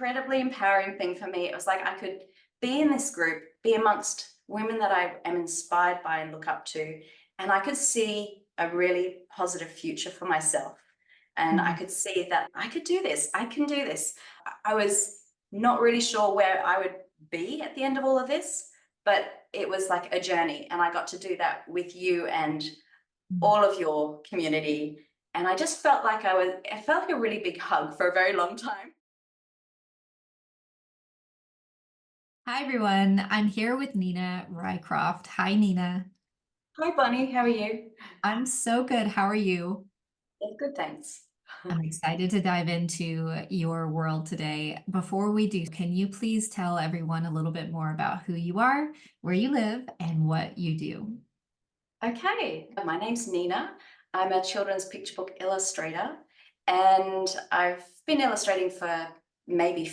incredibly empowering thing for me. It was like I could be in this group, be amongst women that I am inspired by and look up to, and I could see a really positive future for myself. And I Mhm. could see that I could do this. I can do this. I was not really sure where I would be at the end of all of this, but it was like a journey. And I got to do that with you and all of your community. And I just felt like I felt like a really big hug for a very long time. Hi, everyone. I'm here with Nina Rycroft. Hi, Nina. Hi, Bonnie. How are you? I'm so good. How are you? Yeah, good, thanks. I'm excited to dive into your world today. Before we do, can you please tell everyone a little bit more about who you are, where you live, and what you do? Okay, my name's Nina. I'm a children's picture book illustrator, and I've been illustrating for maybe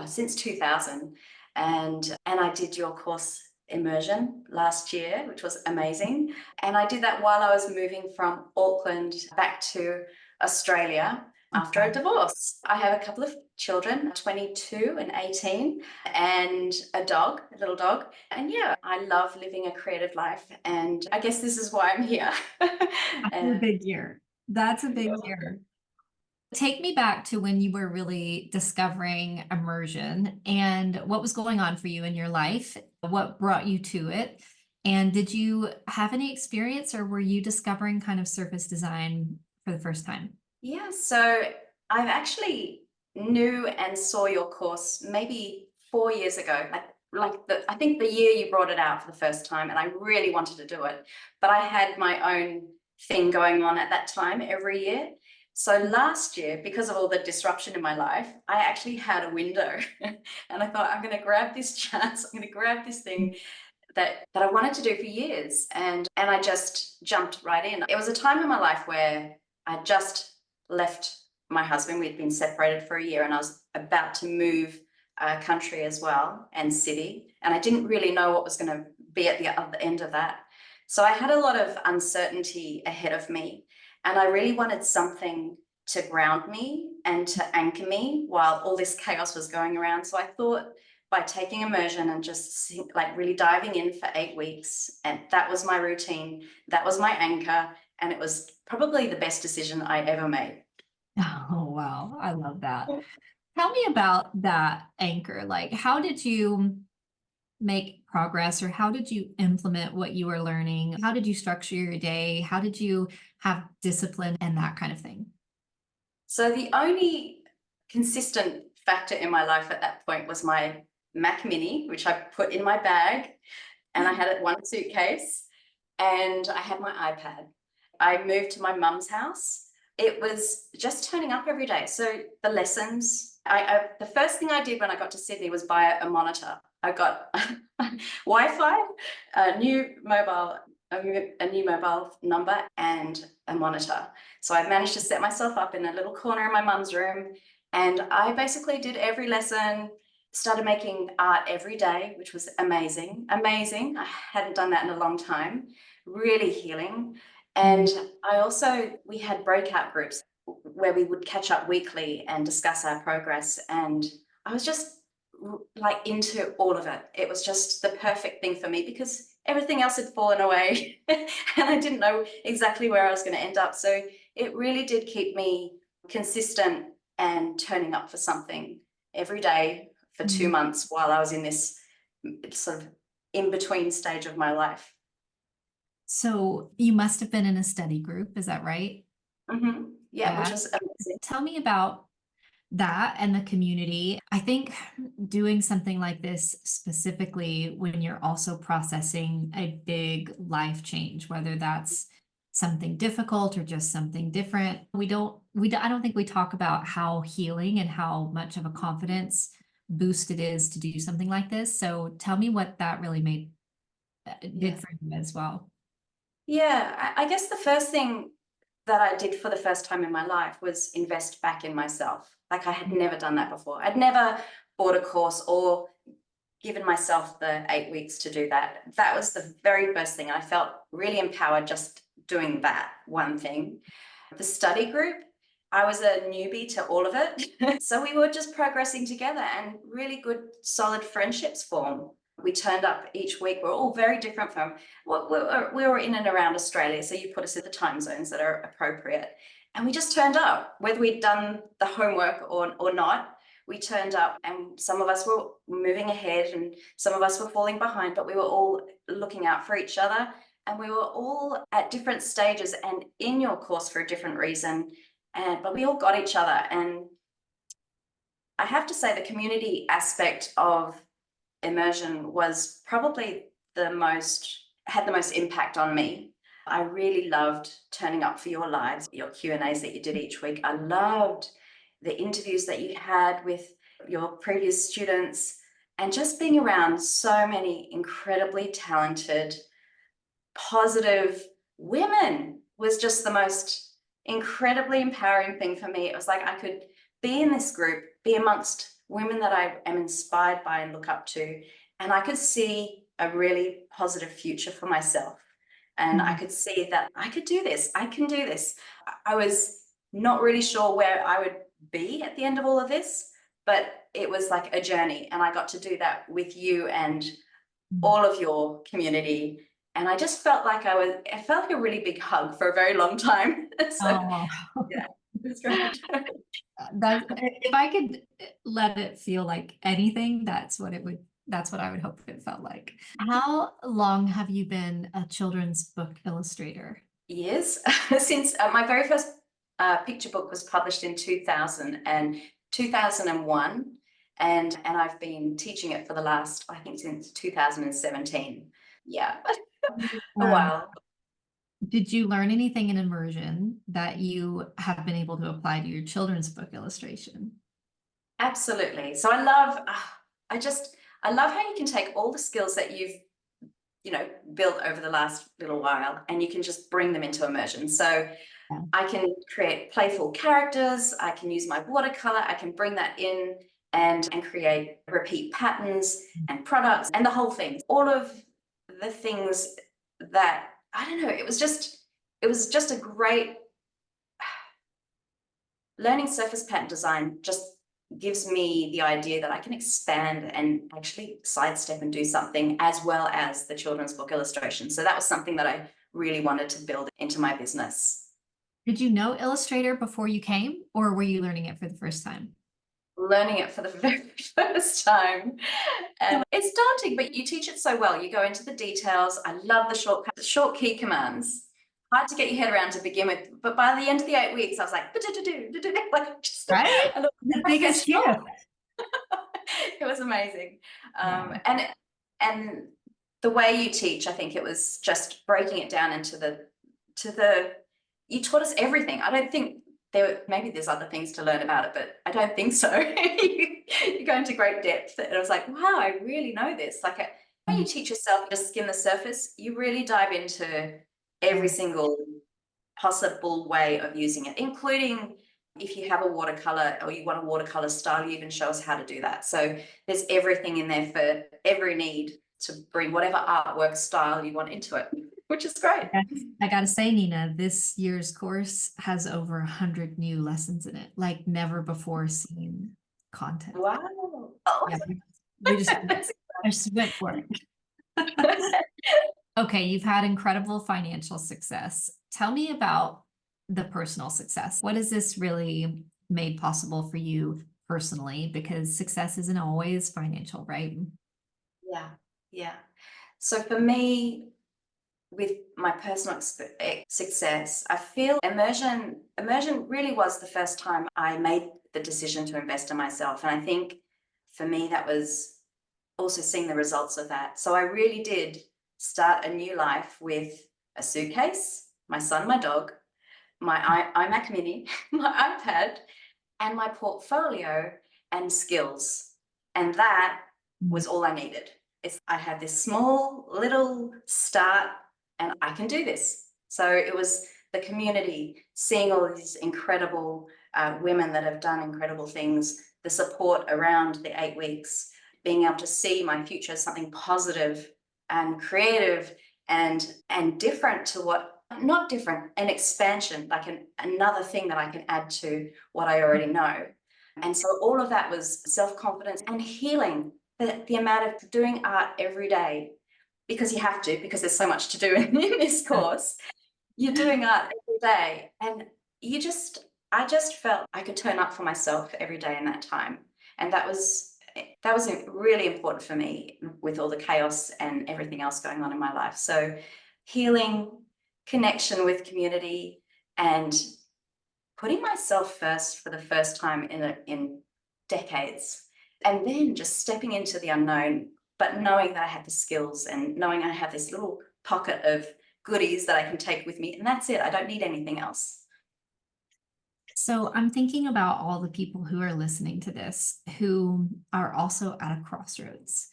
since 2000. And I did your course Immersion last year, which was amazing. And I did that while I was moving from Auckland back to Australia after a Okay. divorce. I have a couple of children, 22 and 18, and a dog, a little dog. And yeah, I love living a creative life. And I guess this is why I'm here. That's a And big year. That's a big year. Take me back to when you were really discovering immersion and what was going on for you in your life, what brought you to it, and did you have any experience or were you discovering kind of surface design for the first time? yeah, so I've actually knew and saw your course maybe 4 years ago. I think the year you brought it out for the first time, and I really wanted to do it, but I had my own thing going on at that time every year. So last year, because of all the disruption in my life, I actually had a window, and I thought I'm going to grab this chance. I'm going to grab this thing that I wanted to do for years, and I just jumped right in. It was a time in my life where I just left my husband. We'd been separated for a year, and I was about to move country as well, and city, and I didn't really know what was going to be at the other end of that. So I had a lot of uncertainty ahead of me, and I really wanted something to ground me and to anchor me while all this chaos was going around. So I thought, by taking immersion and just like really diving in for 8 weeks, and that was my routine, that was my anchor, and it was probably the best decision I ever made. Oh, wow. I love that. Tell me about that anchor. Like, how did you make progress or how did you implement what you were learning? How did you structure your day? How did you have discipline and that kind of thing? So the only consistent factor in my life at that point was my Mac Mini, which I put in my bag, and I had it one suitcase, and I had my iPad. I moved to my mum's house. It was just turning up every day. So the lessons, the first thing I did when I got to Sydney was buy a monitor. I got Wi-Fi, a new mobile, a new mobile number, and a monitor. So I managed to set myself up in a little corner in my mum's room, and I basically did every lesson. Started making art every day, which was amazing. Amazing. I hadn't done that in a long time. Really healing. And we had breakout groups where we would catch up weekly and discuss our progress. And I was just like into all of it. It was just the perfect thing for me because everything else had fallen away and I didn't know exactly where I was going to end up. So it really did keep me consistent and turning up for something every day for two Mhm. months while I was in this sort of in between stage of my life. So you must have been in a study group, is that right? Yeah, which Yeah. was amazing. Tell me about that and the community. I think doing something like this specifically when you're also processing a big life change, whether that's something difficult or just something different, I don't think we talk about how healing and how much of a confidence boost it is to do something like this. So tell me what that really Yeah. did for you as well. Yeah, I guess the first thing that I did for the first time in my life was invest back in myself. Like I had never done that before. I'd never bought a course or given myself the 8 weeks to do that. That was the very first thing. I felt really empowered just doing that one thing. The study group, I was a newbie to all of it. So we were just progressing together and really good, solid friendships formed. We turned up each week. We're all very different from we were in and around Australia. So you put us in the time zones that are appropriate. And we just turned up, whether we'd done the homework or not. We turned up, and some of us were moving ahead and some of us were falling behind, but we were all looking out for each other. And we were all at different stages and in your course for a different reason. But we all got each other. And I have to say the community aspect of immersion was probably had the most impact on me. I really loved turning up for your lives, your Q&As that you did each week. I loved the interviews that you had with your previous students, and just being around so many incredibly talented, positive women was just the most incredibly empowering thing for me. It was like I could be in this group, be amongst women that I am inspired by and look up to, and I could see a really positive future for myself. And I could see that I could do this. I can do this. I was not really sure where I would be at the end of all of this, but it was like a journey, and I got to do that with you and all of your community. And I just felt like I felt like a really big hug for a very long time. So Oh, yeah, it was great. if I could let it feel like anything, that's what I would hope it felt like. How long have you been a children's book illustrator? Years since my very first picture book was published in 2001, and I've been teaching it for the last, I think, since 2017. Yeah, a while. Did you learn anything in immersion that you have been able to apply to your children's book illustration? Absolutely. So I love how you can take all the skills that you've built over the last little while, and you can just bring them into immersion. So Yeah. I can create playful characters, I can use my watercolor, I can bring that in and create repeat patterns and products and the whole thing. All of the things that, I don't know, it was just a great learning surface pattern design. Just gives me the idea that I can expand and actually sidestep and do something as well as the children's book illustration. So that was something that I really wanted to build into my business. Did you know Illustrator before you came, or were you learning it for the first time? Learning it for the very first time. And it's daunting, but you teach it so well. You go into the details. I love the short key commands. Hard to get your head around to begin with, but by the end of the 8 weeks, I was like, like just Right? The biggest gift. It was amazing. And the way you teach, I think it was just breaking it down into you taught us everything. I don't think maybe there's other things to learn about it, but I don't think so. You go into great depth, and I was like, wow, I really know this. Like when you teach yourself to skim the surface, you really dive into every single possible way of using it, including if you have a watercolor or you want a watercolor style, you even show us how to do that. So there's everything in there for every need to bring whatever artwork style you want into it, which is great. I gotta say, Nina, this year's course has over 100 new lessons in it, like never before seen content. Wow. Oh. Yeah, we just went for it. Okay, you've had incredible financial success. Tell me about the personal success. What has this really made possible for you personally? Because success isn't always financial, right? Yeah. So for me, with my personal success, I feel immersion really was the first time I made the decision to invest in myself. And I think for me, that was also seeing the results of that. So I really did start a new life with a suitcase, my son, my dog, my iMac mini, my iPad, and my portfolio and skills. And that was all I needed. I had this small little start, and I can do this. So it was the community, seeing all these incredible women that have done incredible things, the support around the 8 weeks, being able to see my future as something positive and creative and different to what Not different, an expansion, like another thing that I can add to what I already know. And so all of that was self-confidence and healing, the amount of doing art every day, because you have to, because there's so much to do in this course. You're doing art every day, and I just felt I could turn up for myself every day in that time. And that was really important for me with all the chaos and everything else going on in my life. So healing, connection with community, and putting myself first for the first time in decades, and then just stepping into the unknown, but knowing that I had the skills and knowing I have this little pocket of goodies that I can take with me, and that's it. I don't need anything else. So I'm thinking about all the people who are listening to this who are also at a crossroads.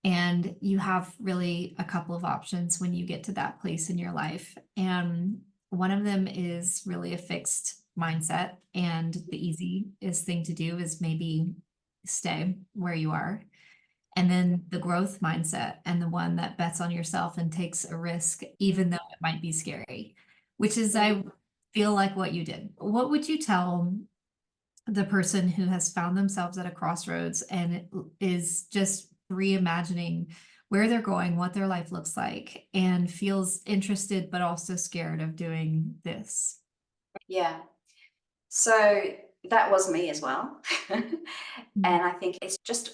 And you have really a couple of options when you get to that place in your life. And one of them is really a fixed mindset. And the easiest thing to do is maybe stay where you are. And then the growth mindset, and the one that bets on yourself and takes a risk, even though it might be scary, which is, I feel like, what you did. What would you tell the person who has found themselves at a crossroads and is just reimagining where they're going, what their life looks like, and feels interested but also scared of doing this? Yeah. So that was me as well. And I think it's just,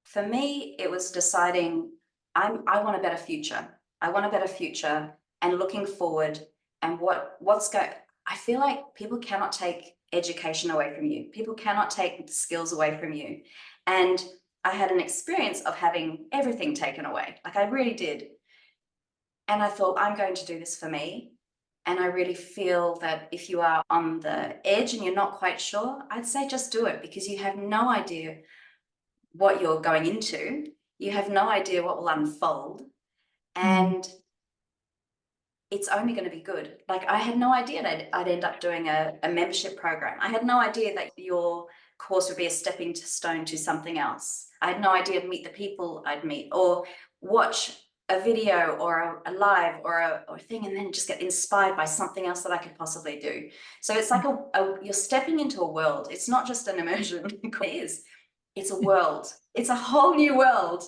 for me, it was deciding I want a better future. I want a better future, and looking forward, and what's going. I feel like people cannot take education away from you. People cannot take skills away from you. And I had an experience of having everything taken away. Like, I really did. And I thought, I'm going to do this for me. And I really feel that if you are on the edge and you're not quite sure, I'd say just do it, because you have no idea what you're going into. You have no idea what will unfold. Mm. And it's only going to be good. Like, I had no idea that I'd end up doing a membership program. I had no idea that your course would be a stepping stone to something else. I had no idea to meet the people I'd meet, or watch a video or a live or a thing, and then just get inspired by something else that I could possibly do. So it's like you're stepping into a world. It's not just an immersion. It is. It's a world. It's a whole new world.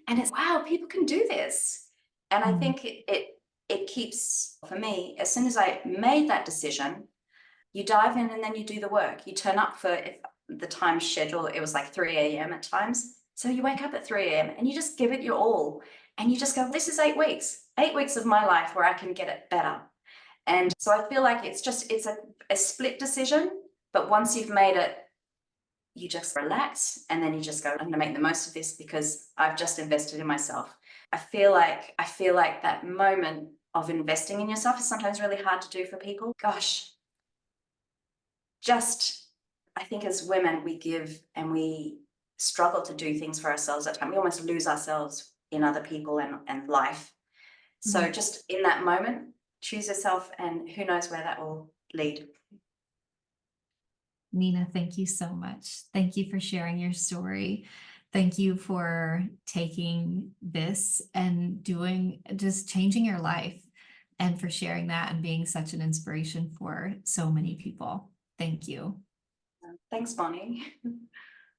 And it's, wow, people can do this. And I Mm. think it keeps, for me, as soon as I made that decision, you dive in and then you do the work. You turn up for, if the time schedule, it was like 3 a.m. at times. So you wake up at 3 a.m. and you just give it your all. And you just go, this is 8 weeks of my life where I can get it better. And so I feel like it's a split decision. But once you've made it, you just relax, and then you just go, I'm going to make the most of this because I've just invested in myself. I feel like that moment of investing in yourself is sometimes really hard to do for people. Gosh, just, I think as women, we give and we struggle to do things for ourselves at times. We almost lose ourselves in other people and life. So Mm. just in that moment, choose yourself, and who knows where that will lead. Nina, thank you so much. Thank you for sharing your story. Thank you for taking this and just changing your life, and for sharing that and being such an inspiration for so many people. Thank you. Thanks, Bonnie.